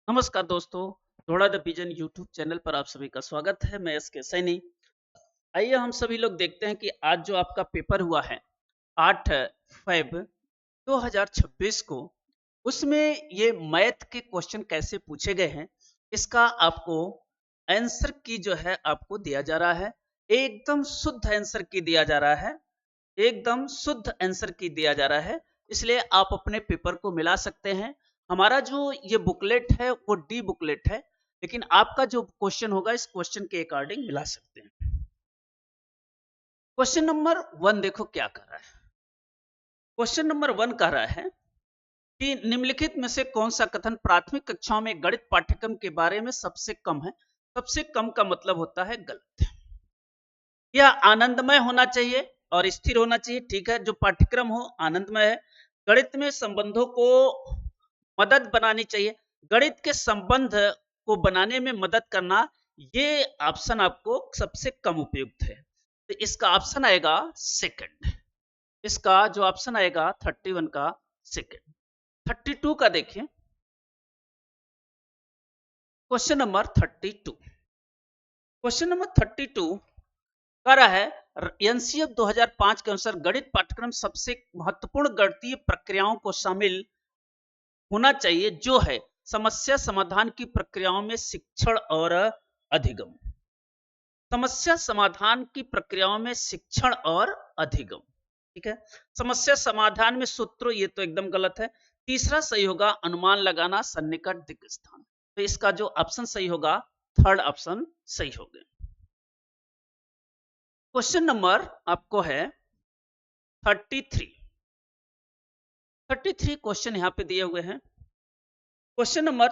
नमस्कार दोस्तों, थोड़ा द विजन यूट्यूब चैनल पर आप सभी का स्वागत है। मैं एसके सैनी। आइए हम सभी लोग देखते हैं कि आज जो आपका पेपर हुआ है 8 फ़ैब 2026 को, उसमें ये मैथ के क्वेश्चन कैसे पूछे गए हैं, इसका आपको आंसर की जो है आपको दिया जा रहा है। एकदम शुद्ध आंसर की दिया जा रहा है। एकदम शुद्ध आंसर की दिया जा रहा है। इसलिए आप अपने पेपर को मिला सकते हैं। हमारा जो ये बुकलेट है वो डी बुकलेट है, लेकिन आपका जो क्वेश्चन होगा इस क्वेश्चन के अकॉर्डिंग मिला सकते हैं। क्वेश्चन नंबर 1 देखो क्या कर रहा है। क्वेश्चन नंबर 1 कह रहा है कि निम्नलिखित में से कौन सा कथन प्राथमिक कक्षाओं में गणित पाठ्यक्रम के बारे में सबसे कम है। सबसे कम का मतलब होता है गलत। यह आनंदमय होना चाहिए और स्थिर होना चाहिए। ठीक है, जो पाठ्यक्रम हो आनंदमय है। गणित में संबंधों को मदद बनानी चाहिए। गणित के संबंध को बनाने में मदद करना, ये ऑप्शन आपको सबसे कम उपयुक्त है। तो इसका ऑप्शन आएगा सेकंड। इसका जो ऑप्शन आएगा 31 का सेकंड। 32 का देखिए, क्वेश्चन नंबर 32। क्वेश्चन नंबर 32 कह रहा है एनसीएफ 2005 के अनुसार गणित पाठ्यक्रम सबसे महत्वपूर्ण गणितीय प्रक्रियाओं को शामिल होना चाहिए, जो है समस्या समाधान की प्रक्रियाओं में शिक्षण और अधिगम। समस्या समाधान की प्रक्रियाओं में शिक्षण और अधिगम। ठीक है, समस्या समाधान में सूत्रों, ये तो एकदम गलत है। तीसरा सही होगा अनुमान लगाना, सन्निकट, दिक्स्थान। तो इसका जो ऑप्शन सही होगा थर्ड ऑप्शन सही होगा। क्वेश्चन नंबर आपको है 33। 33 क्वेश्चन यहां पे दिए हुए हैं। क्वेश्चन नंबर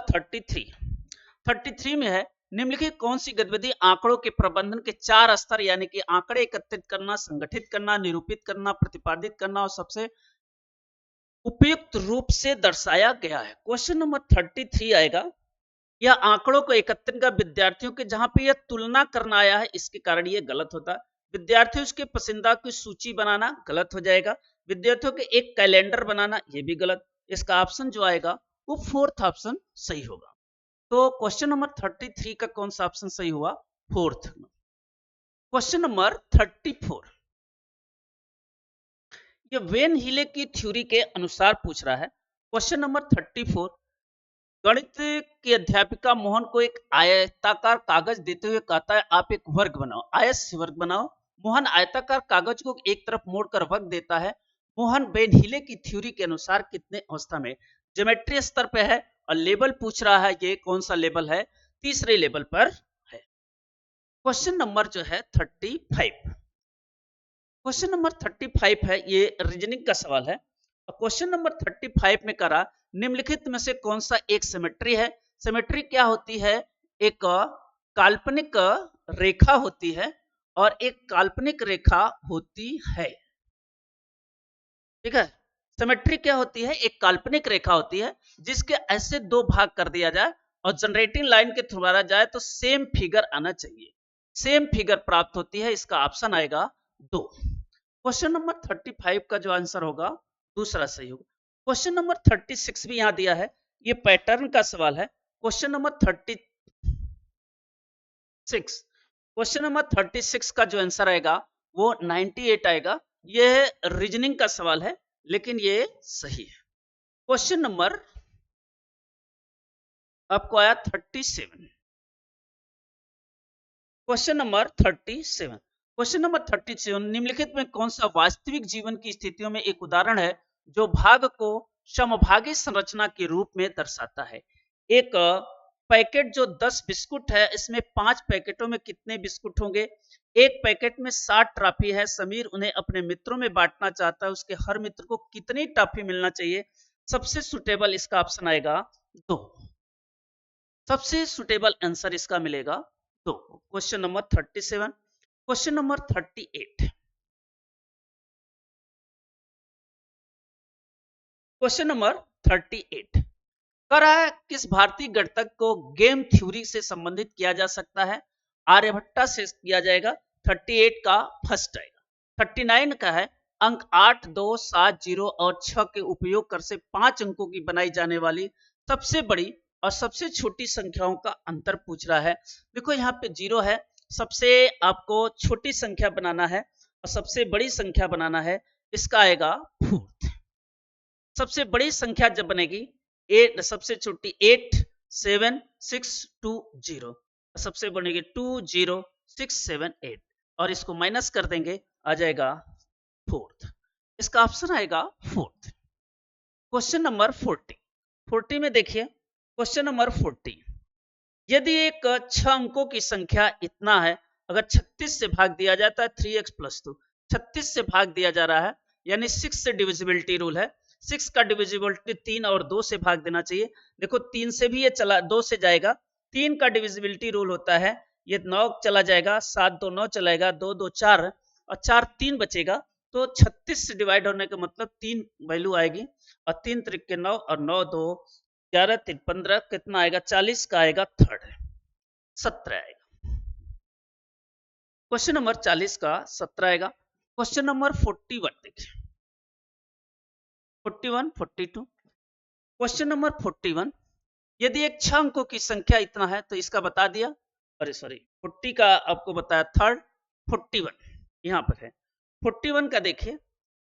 33 में है निम्नलिखित कौन सी गतिविधि आंकड़ों के प्रबंधन के 4 स्तर यानी कि आंकड़े एकत्रित करना, संगठित करना, निरूपित करना, प्रतिपादित करना और सबसे उपयुक्त रूप से दर्शाया गया है। क्वेश्चन नंबर 33 आएगा, यह आंकड़ों को एकत्रित कर विद्यार्थियों के, जहां पे यह तुलना करना आया है इसके कारण यह गलत होता है। विद्यार्थियों के पसंदीदा की सूची बनाना गलत हो जाएगा। विद्यार्थियों के एक कैलेंडर बनाना, यह भी गलत। इसका ऑप्शन जो आएगा वो फोर्थ ऑप्शन सही होगा। तो क्वेश्चन नंबर 33 का कौन सा ऑप्शन सही हुआ? फोर्थ। क्वेश्चन नंबर 34, ये वेन हीले की थ्योरी के अनुसार पूछ रहा है। क्वेश्चन नंबर 34, गणित की अध्यापिका मोहन को एक आयताकार कागज देते हुए कहता है आप एक वर्ग बनाओ, आयस्य वर्ग बनाओ। मोहन आयताकार कागज को एक तरफ मोड़कर वर्ग देता है। मोहन वेन हीले की थ्योरी के अनुसार कितने अवस्था में? ज्योमेट्री स्तर पे है और लेवल पूछ रहा है, ये कौन सा लेवल है? तीसरे लेवल पर है। क्वेश्चन नंबर जो है 35। क्वेश्चन नंबर 35 है, ये रीजनिंग का सवाल है। क्वेश्चन नंबर 35 में करा निम्नलिखित में से कौन सा एक सिमेट्री है? सिमेट्री क्या होती है? एक काल्पनिक रेखा होती है और एक काल्पनिक रेखा होती है। ठीक है, सिमेट्री क्या होती है? एक काल्पनिक रेखा होती है जिसके ऐसे दो भाग कर दिया जाए और जनरेटिंग लाइन के थ्रू मारा जाए तो सेम फिगर आना चाहिए, सेम फिगर प्राप्त होती है। इसका ऑप्शन आएगा 2। क्वेश्चन नंबर 35 का जो आंसर होगा दूसरा सही होगा। क्वेश्चन नंबर 36 भी यहां दिया है, ये पैटर्न का सवाल है। क्वेश्चन नंबर 36, क्वेश्चन नंबर 36 का जो आंसर आएगा वो 98 आएगा। यह रीजनिंग का सवाल है लेकिन ये सही है। क्वेश्चन नंबर आपको आया 37। क्वेश्चन नंबर 37, क्वेश्चन नंबर 37, निम्नलिखित में कौन सा वास्तविक जीवन की स्थितियों में एक उदाहरण है जो भाग को समभागी संरचना के रूप में दर्शाता है? एक पैकेट जो 10 बिस्कुट है, इसमें 5 पैकेटों में कितने बिस्कुट होंगे? एक पैकेट में 60 टॉफी है। समीर उन्हें अपने मित्रों में बांटना चाहता है, उसके हर मित्र को कितनी टॉफी मिलना चाहिए? सबसे सुटेबल इसका ऑप्शन आएगा 2। सबसे सुटेबल आंसर इसका मिलेगा 2। Question number 37। Question number 38, question number 38 कह रहा है किस भारतीय गणितज्ञ को गेम थ्योरी से संबंधित किया जा सकता है? आर्यभट्टा से किया जाएगा। 38 का फर्स्ट आएगा। 39 का है अंक 8, 2, 7, 0 और 6 के उपयोग कर से 5 अंकों की बनाई जाने वाली सबसे बड़ी और सबसे छोटी संख्याओं का अंतर पूछ रहा है। देखो यहाँ पे 0 है, सबसे आपको छोटी संख्या बनाना है और सबसे बड़ी संख्या बनाना है, इसका आएगा 4th। सबसे बड़ी संख्या जब बनेगी 8, सबसे छोटी 8 7 6 2 0, सबसे बनेगी 2 0 6 7 8 और इसको माइनस कर देंगे, आ जाएगा 4th। इसका ऑप्शन आएगा 4th। क्वेश्चन नंबर 40 में देखिए, क्वेश्चन नंबर 40, यदि एक 6 अंकों की संख्या इतना है, अगर 36 से भाग दिया जाता है 3x + 2, 36 से भाग दिया जा रहा है, यानी 6 से डिविजिबिलिटी रूल है, 6 का डिविजिबिलिटी 3 और 2 से भाग देना चाहिए। देखो 3 से भी ये चला 2 से जाएगा, 3 का डिविजिबिलिटी रूल होता है, ये 9 चला जाएगा, 7 2 9 चलाएगा, 2 2 4 और 4 3 बचेगा, तो 36 से डिवाइड होने का मतलब 3 वैल्यू आएगी और 3 त्रिक के 9 और 9 2 11 3 15, कितना आएगा 40 का आएगा 3rd, 17 आएगा। क्वेश्चन नंबर 40 का 17 आएगा। क्वेश्चन नंबर 41 देखिए, 41 42, क्वेश्चन नंबर 41, यदि एक 6 अंकों की संख्या इतना है, तो इसका बता दिया, अरे सॉरी 40 का आपको बताया 3rd, 41 यहाँ पर है। 41 का देखिए,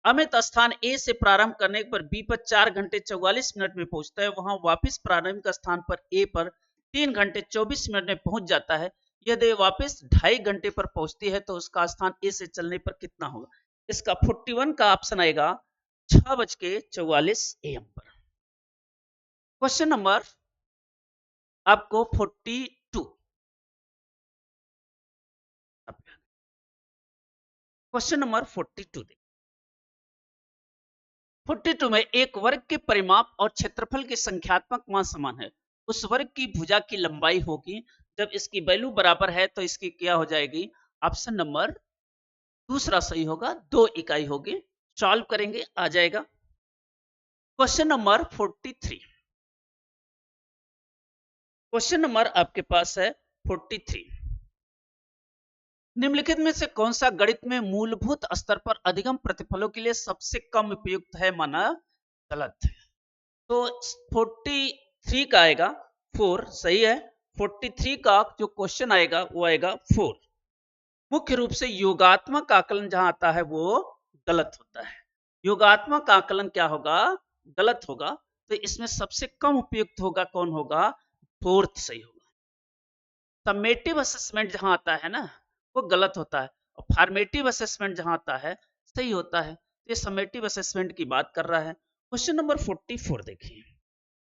अमित स्थान ए से प्रारंभ करने पर बी पर 4 घंटे 44 मिनट में पहुंचता है, वहां वापस प्रारंभिक स्थान पर ए पर 3 घंटे 24 मिनट में पहुंच जाता है। यदि वापस 2.5 घंटे पर पहुंचती है तो उसका स्थान ए से चलने पर कितना होगा? इसका 41 का ऑप्शन आएगा 6:44 AM पर। क्वेश्चन नंबर आपको 42, क्वेश्चन नंबर 42 देखिए, 42 में एक वर्ग के परिमाप और क्षेत्रफल के संख्यात्मक मान समान है, उस वर्ग की भुजा की लंबाई होगी, जब इसकी वैल्यू बराबर है तो इसकी क्या हो जाएगी? ऑप्शन नंबर दूसरा सही होगा, 2 इकाई होगी। सॉल्व करेंगे, आ जाएगा। क्वेश्चन नंबर 43, क्वेश्चन नंबर आपके पास है 43, निम्नलिखित में से कौन सा गणित में मूलभूत स्तर पर अधिगम प्रतिफलों के लिए सबसे कम उपयुक्त है, माना गलत है? तो 43 का आएगा 4, सही है। 43 का जो क्वेश्चन आएगा वो आएगा 4। मुख्य रूप से योगात्मक आकलन जहां आता है वो गलत होता है। योगात्मक आकलन क्या होगा? गलत होगा। तो इसमें सबसे कम उपयुक्त होगा कौन होगा? 4th सही होगा। समेटिव असेसमेंट जहां आता है ना वो गलत होता है, और फॉर्मेटिव असेसमेंट जहां आता है सही होता है। ये समेटिव असेसमेंट की बात कर रहा है। क्वेश्चन नंबर 44 देखिए,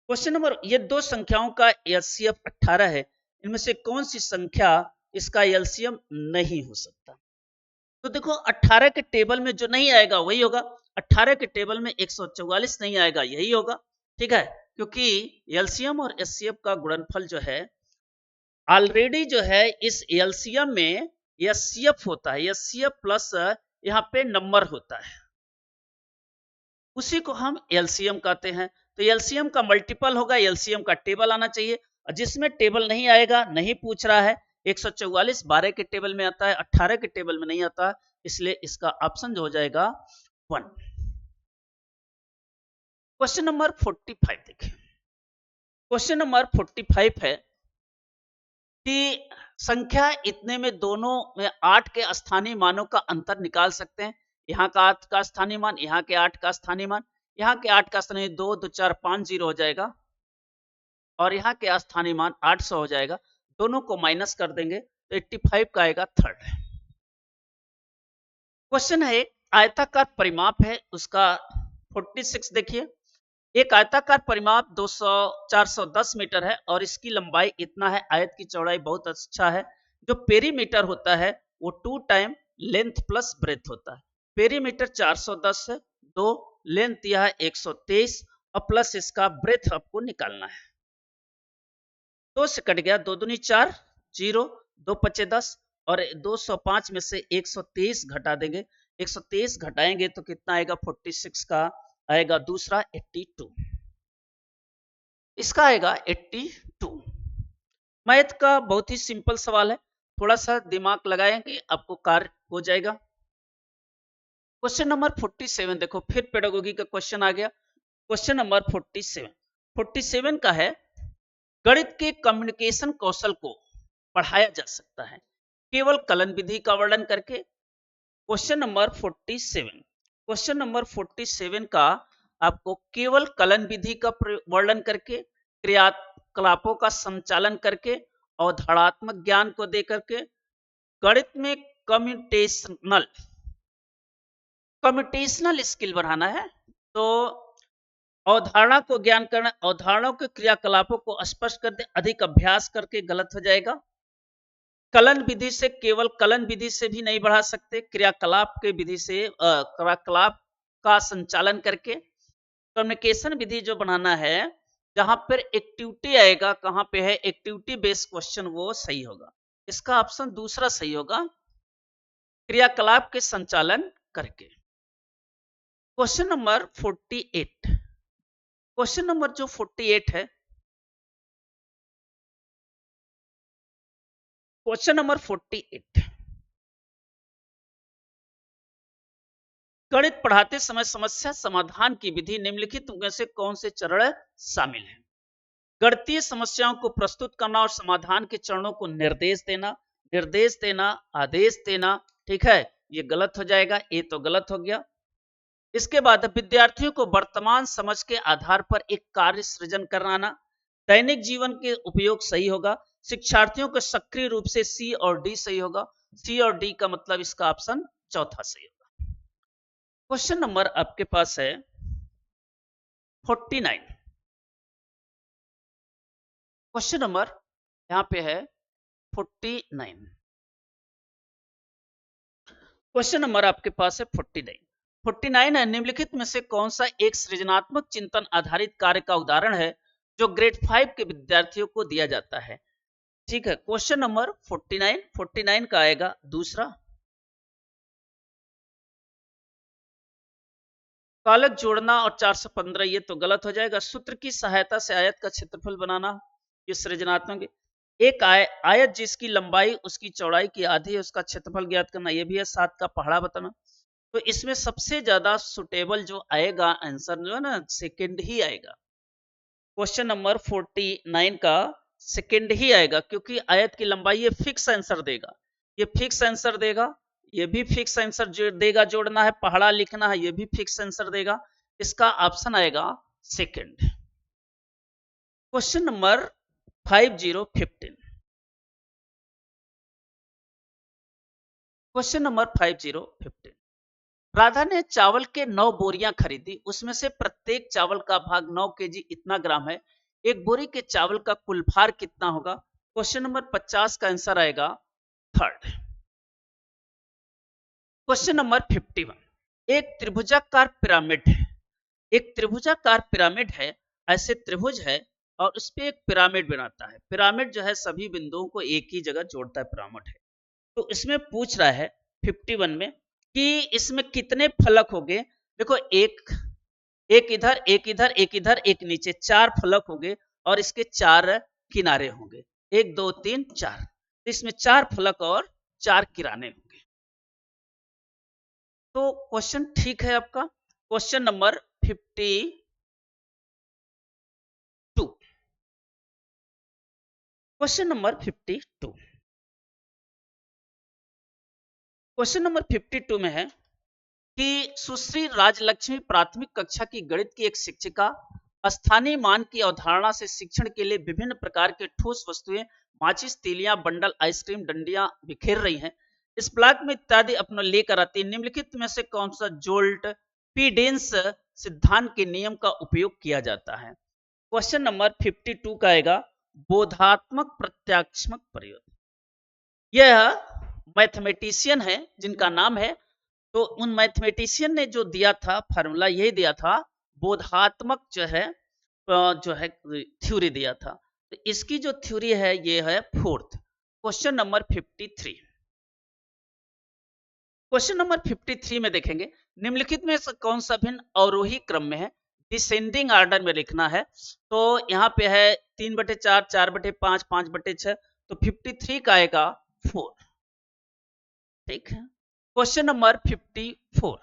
क्वेश्चन नंबर, ये दो संख्याओं का एलसीएम 18 है, इनमें से कौन सी संख्या इसका एलसीएम नहीं हो सकता? तो देखो 18 के टेबल में जो नहीं आएगा वही होगा, 18 के टेबल में 144 नहीं आएगा, यही होगा। ठीक है, क्योंकि एलसीएम और एचसीएफ का गुणनफल जो है ऑलरेडी जो है इस एलसीएम में एचसीएफ होता है, एचसीएफ प्लस यहाँ पे नंबर होता है, उसी को हम एलसीएम कहते हैं। तो एलसीएम का मल्टीपल होगा, एलसीएम का टेबल आना चाहिए, जिसमें टेबल नहीं आएगा, नहीं पूछ रहा है। 144 12 के टेबल में आता है, 18 के टेबल में नहीं आता, इसलिए इसका ऑप्शन जो हो जाएगा 1। क्वेश्चन नंबर 45 देखिए, क्वेश्चन नंबर 45 है कि संख्या इतने में दोनों में 8 के स्थानीय मानों का अंतर निकाल सकते हैं। यहाँ का 8 का स्थानीय मान, यहाँ के 8 का स्थानीय मान, यहाँ के 8 का स्थानीय 2 2 4 5 0 हो जाएगा, और यहाँ के स्थानीय मान 800 हो जाएगा। दोनों को माइनस कर देंगे तो 85 का आएगा 3rd। क्वेश्चन है एक आयताकार परिमाप है, उसका 46 देखिए, एक आयताकार परिमाप 410 मीटर है और इसकी लंबाई इतना है, आयत की चौड़ाई बहुत अच्छा है। जो पेरीमीटर होता है वो 2 टाइम लेंथ प्लस ब्रेथ होता है। पेरीमीटर 410 है, 2 लेंथ यह है 123 और प्लस इसका ब्रेथ आपको निकालना है। 2 से कट गया, 2 दूनी 4 0, 2 पचे 10 और 205 में से 123 घटा देंगे। 123 घटाएंगे तो कितना आएगा? 46 का आएगा दूसरा 82, इसका आएगा 82। मैथ का बहुत ही सिंपल सवाल है, थोड़ा सा दिमाग लगाएंगे आपको कार्य हो जाएगा। क्वेश्चन नंबर 47 देखो, फिर पेडागोगी का क्वेश्चन आ गया। क्वेश्चन नंबर 47 का है गणित के कम्युनिकेशन कौशल को बढ़ाया जा सकता है केवल कलन विधि का वर्णन करके। क्वेश्चन नंबर 47, क्वेश्चन नंबर 47 का आपको केवल कलन विधि का वर्णन करके, क्रियाकलापों का संचालन करके, अवधारणात्मक ज्ञान को दे करके गणित में कम्यूटेशनल स्किल बढ़ाना है। तो अवधारणा को ज्ञान करना, अवधारणाओं के क्रियाकलापों को स्पष्ट कर दे, अधिक अभ्यास करके गलत हो जाएगा। कलन विधि से, केवल कलन विधि से भी नहीं बढ़ा सकते, क्रियाकलाप के विधि से, क्रियाकलाप का संचालन करके। कम्युनिकेशन विधि जो बनाना है, जहां पर एक्टिविटी आएगा, कहां पे है एक्टिविटी बेस्ड क्वेश्चन, वो सही होगा। इसका ऑप्शन दूसरा सही होगा, क्रियाकलाप के संचालन करके। क्वेश्चन नंबर 48, क्वेश्चन नंबर जो 48 है, क्वेश्चन नंबर 48, गणित पढ़ाते समय समस्या समाधान की विधि निम्नलिखित में से कौन से चरण शामिल है? गणितीय समस्याओं को प्रस्तुत करना और समाधान के चरणों को निर्देश देना, आदेश देना। ठीक है, ये गलत हो जाएगा, ये तो गलत हो गया। इसके बाद विद्यार्थियों को वर्तमान समझ के आधार पर एक कार्य सृजन कराना, दैनिक जीवन के उपयोग सही होगा। शिक्षार्थियों को सक्रिय रूप से, सी और डी सही होगा। सी और डी का मतलब इसका ऑप्शन चौथा सही होगा। क्वेश्चन नंबर आपके पास है 49, क्वेश्चन नंबर यहां पे है 49, क्वेश्चन नंबर आपके पास है 49 है, निम्नलिखित में से कौन सा एक सृजनात्मक चिंतन आधारित कार्य का उदाहरण है जो ग्रेड 5 के विद्यार्थियों को दिया जाता है? ठीक है, क्वेश्चन नंबर 49 का आएगा दूसरा, कालक जोड़ना और 415, ये तो गलत हो जाएगा। सूत्र की सहायता से आयत का क्षेत्रफल बनाना, ये सृजनात्मक। एक आयत जिसकी लंबाई उसकी चौड़ाई की आधी है, उसका क्षेत्रफल ज्ञात करना, यह भी है। 7 का पहाड़ा बताना। तो इसमें सबसे ज्यादा सुटेबल जो आएगा आंसर जो है ना, सेकंड ही आएगा। क्वेश्चन नंबर 49 का सेकंड ही आएगा, क्योंकि आयत की लंबाई ये फिक्स आंसर देगा, ये फिक्स आंसर देगा, ये भी फिक्स आंसर देगा। जोड़ना है, पहाड़ा लिखना है, ये भी फिक्स आंसर देगा। इसका ऑप्शन आएगा second. Question number 5015, question number 5015, Radha ने चावल के 9 बोरियां खरीदी, उसमें से प्रत्येक चावल का भाग 9 केजी इतना ग्राम है। एक बोरी के चावल का कुल भार कितना होगा? क्वेश्चन नंबर 50 का आंसर आएगा थर्ड। क्वेश्चन नंबर 51, एक त्रिभुजाकार पिरामिड है, एक त्रिभुजाकार पिरामिड है, ऐसे त्रिभुज है और उस पे एक पिरामिड बनाता है। पिरामिड जो है सभी बिंदुओं को एक ही जगह जोड़ता है, पिरामिड है। तो इसमें पूछ रहा है 51 में कि इसमें कितने फलक होंगे। देखो, एक इधर, एक इधर, एक इधर, एक नीचे, 4 फलक होंगे और इसके 4 किनारे होंगे, 1 2 3 4। इसमें 4 फलक और 4 किनारे होंगे। तो क्वेश्चन ठीक है आपका। Question number 52, question number 52, question number 52 में है कि सुश्री राजलक्ष्मी प्राथमिक कक्षा की गणित की एक शिक्षिका स्थानीय मान की अवधारणा से शिक्षण के लिए विभिन्न प्रकार के ठोस वस्तुएं, माचिस, तीलियां, बंडल, आइसक्रीम, डंडियां बिखेर रही हैं। इस ब्लॉक में इत्यादि अपना लेकर आती है। निम्नलिखित में से कौन सा जोल्ट पीडेंस सिद्धांत के नियम का उपयोग किया जाता है? क्वेश्चन नंबर 52 का आएगा बोधात्मक प्रत्यात्मक प्रयोग। यह मैथमेटिशियन है जिनका नाम है, तो उन मैथमेटिशियन ने जो दिया था फार्मूला, यही दिया था, बोधात्मक जो है थ्योरी दिया था। तो इसकी जो थ्योरी है ये है fourth. Question number 53, question number 53 में देखेंगे निम्नलिखित में से कौन सा भिन्न अवरोही क्रम में है, डिसेंडिंग ऑर्डर में लिखना है। तो यहाँ पे है 3/4, 4/5, 5/6, तो 53 का आएगा 4। ठीक है। Question number 54,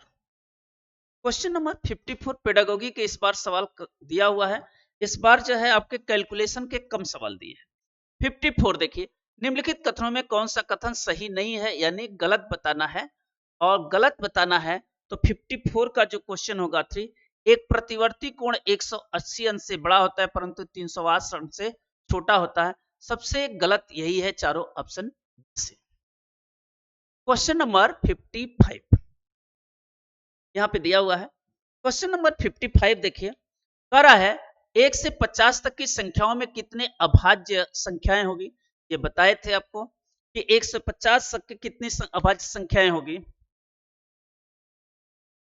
question number 54 pedagogy के इस बार सवाल दिया हुआ है इस बार जो है आपके कैलकुलेशन के कम सवाल दिए हैं। 54 देखिए, निम्नलिखित कथनों में कौन सा कथन सही नहीं है, यानी गलत बताना है। और गलत बताना है तो 54 का जो क्वेश्चन होगा 3, एक प्रतिवर्ती कोण 180 अंश से बड़ा होता है परंतु 380 अंश से छोटा होता है। सबसे गलत यही है चारों ऑप्शन से। क्वेश्चन नंबर 55 यहाँ पे दिया हुआ है। क्वेश्चन नंबर 55 देखिए, कह रहा है 1 से 50 तक की संख्याओं में कितने अभाज्य संख्याएं होगी। ये बताए थे आपको कि 1 से 50 तक की कितनी अभाज्य संख्याएं होगी।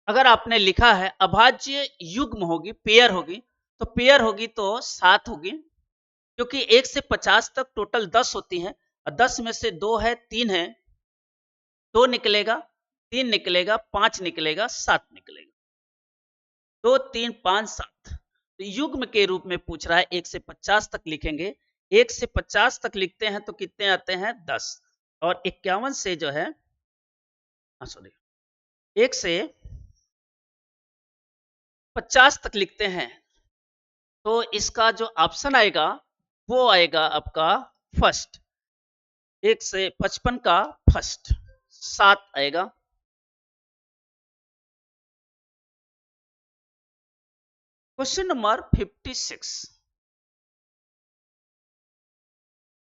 अगर आपने लिखा है अभाज्य युग्म होगी, पेयर होगी, तो पेयर होगी तो 7 होगी, क्योंकि 1 से 50 तक टोटल 10 होती हैं और 10 में से 2 है, 3 है, 2 निकलेगा, 3 निकलेगा, 5 निकलेगा, 7 निकलेगा। 2 3 5 7 तो युग्म के रूप में पूछ रहा है। 1 से 50 तक लिखेंगे, 1 से 50 तक लिखते हैं तो कितने आते हैं 10, और 51 से जो है सॉरी 1 से 50 तक लिखते हैं तो इसका जो ऑप्शन आएगा वो आएगा आपका फर्स्ट। 1 से 55 का फर्स्ट 7 आएगा। क्वेश्चन नंबर 56,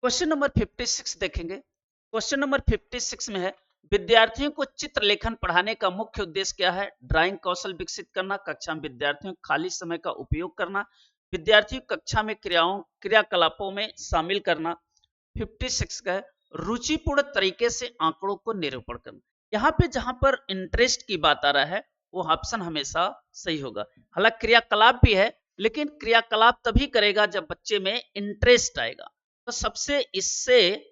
क्वेश्चन नंबर 56 देखेंगे। क्वेश्चन नंबर 56 में है, विद्यार्थियों को चित्र लेखन पढ़ाने का मुख्य उद्देश्य क्या है। ड्राइंग कौशल विकसित करना, कक्षा में विद्यार्थियों खाली समय का उपयोग करना, विद्यार्थियों कक्षा में क्रियाकलापों में शामिल करना। 56 का है, रुचिपूर्ण तरीके से आंकड़ों को निरूपण करना। यहाँ पे जहां पर इंटरेस्ट की बात आ रहा है वो ऑप्शन हमेशा सही होगा। हालांकि क्रियाकलाप भी है, लेकिन क्रियाकलाप तभी करेगा जब बच्चे में इंटरेस्ट आएगा। तो सबसे इससे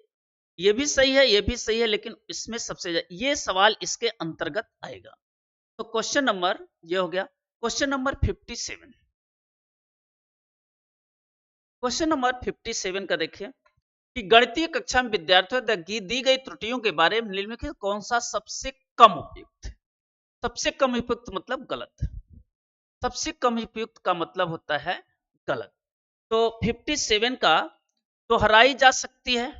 ये भी सही है, ये भी सही है, लेकिन इसमें सबसे ये सवाल इसके अंतर्गत आएगा। तो क्वेश्चन नंबर ये हो गया। क्वेश्चन नंबर 57, क्वेश्चन नंबर 57 का देखिए कि गणितीय कक्षा में विद्यार्थियों द्वारा दी गई त्रुटियों के बारे में निम्नलिखित कौन सा सबसे कम उपयुक्त है। सबसे कम उपयुक्त मतलब गलत, सबसे कम उपयुक्त का मतलब होता है गलत। तो 57 का दोहराई जा सकती है,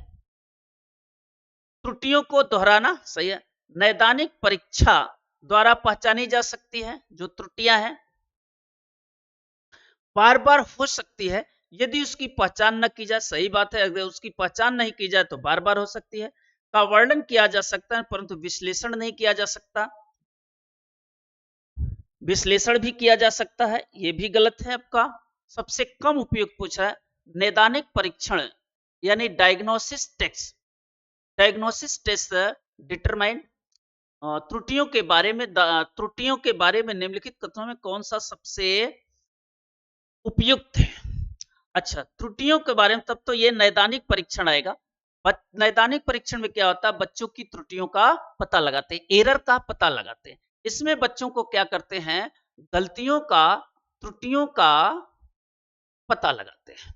त्रुटियों को दोहराना सही है। नैदानिक परीक्षा द्वारा पहचानी जा सकती है जो त्रुटियां हैं, बार बार हो सकती है यदि उसकी पहचान न की जाए, सही बात है। अगर उसकी पहचान नहीं की जाए तो बार बार हो सकती है। का वर्णन किया जा सकता है परंतु विश्लेषण नहीं किया जा सकता। विश्लेषण भी किया जा सकता है, ये भी गलत है आपका। सबसे कम उपयुक्त पूछा है नैदानिक परीक्षण यानी diagnosis test. Diagnosis test determine त्रुटियों के बारे में, त्रुटियों के बारे में निम्नलिखित कथनों में कौन सा सबसे उपयुक्त है। अच्छा, त्रुटियों के बारे में तब तो ये नैदानिक परीक्षण आएगा। नैदानिक परीक्षण में क्या होता है, बच्चों की त्रुटियों का पता लगाते हैं, एरर का पता लगाते हैं। इसमें बच्चों को क्या करते हैं, गलतियों का, त्रुटियों का पता लगाते हैं,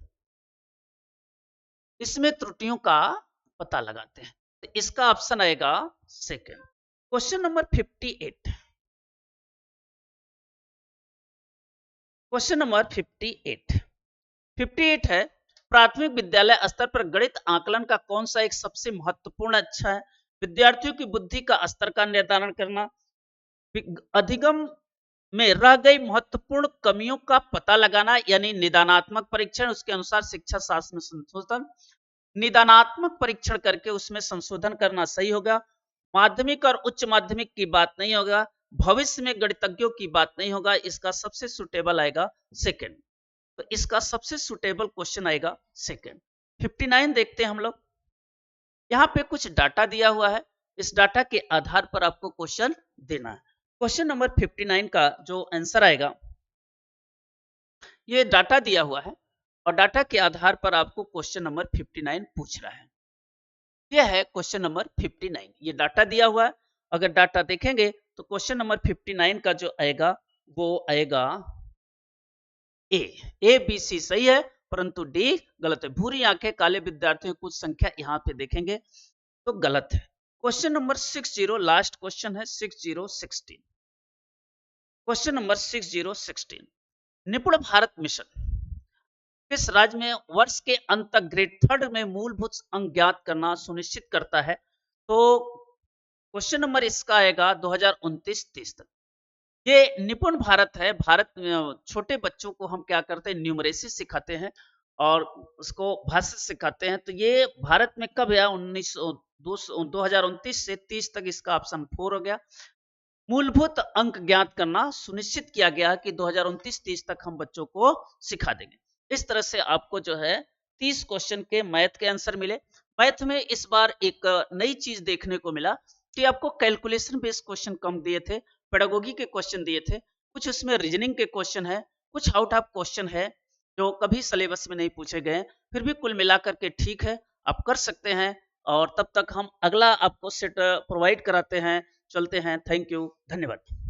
इसमें त्रुटियों का पता लगाते हैं। तो इसका ऑप्शन आएगा second. Question number 58, question number 58 है, प्राथमिक विद्यालय स्तर पर गणित आकलन का कौन सा एक सबसे महत्वपूर्ण अच्छा है। विद्यार्थियों की बुद्धि का स्तर का निर्धारण करना, अधिगम में रह गई महत्वपूर्ण कमियों का पता लगाना यानी निदानात्मक परीक्षण, उसके अनुसार शिक्षा शास्त्र में संशोधन, निदानात्मक परीक्षण करके उसमें संशोधन करना सही होगा। माध्यमिक और उच्च माध्यमिक की बात नहीं होगा, भविष्य में गणितज्ञों की बात नहीं होगा। इसका सबसे सुटेबल आएगा सेकंड। तो इसका सबसे सुटेबल क्वेश्चन आएगा सेकंड। 59 देखते हैं हम लोग। यहाँ पे कुछ डाटा दिया हुआ है, इस डाटा के आधार पर आपको क्वेश्चन देना है। क्वेश्चन नंबर 59 का जो आंसर आएगा, ये डाटा दिया हुआ है और डाटा के आधार पर आपको क्वेश्चन नंबर 59 पूछ रहा है। यह है क्वेश्चन नंबर 59, ये डाटा दिया हुआ है। अगर डाटा देखेंगे तो क्वेश्चन नंबर 59 का जो आएगा वो आएगा ए बी सी सही है परंतु डी गलत है। भूरी आंखें काले विद्यार्थियों की कुछ संख्या यहाँ पे देखेंगे तो गलत है। क्वेश्चन नंबर 60 लास्ट क्वेश्चन है 6016। क्वेश्चन नंबर 6016, निपुण भारत मिशन किस राज्य में वर्ष के अंत तक ग्रेड थर्ड में मूलभूत अंक ज्ञात करना सुनिश्चित करता है? तो क्वेश्चन नंबर इसका आएगा 2029-30 तक। ये निपुण भारत है। भारत में छोटे बच्चों को हम क्या करते हैं, न्यूमरेसी सिखाते हैं और उसको भाषा सिखाते हैं। तो ये भारत में कब है? 2029 से 30 तक। इसका ऑप्शन 4 हो गया। मूलभूत अंक ज्ञात करना सुनिश्चित किया गया कि 2029-30 तक हम बच्चों को सिखा देंगे। इस तरह से आपको जो है 30 क्वेश्चन के मैथ के आंसर मिले। मैथ में इस बार एक नई चीज देखने को मिला कि आपको कैलकुलेशन बेस्ड क्वेश्चन कम दिए थे, पेडागोगी के क्वेश्चन दिए थे, कुछ उसमें रीजनिंग के क्वेश्चन है, कुछ आउट ऑफ क्वेश्चन है जो कभी सिलेबस में नहीं पूछे गए। फिर भी कुल मिलाकर के ठीक है, आप कर सकते हैं। और तब तक हम अगला आपको सेट प्रोवाइड कराते हैं। चलते हैं। थैंक यू, धन्यवाद।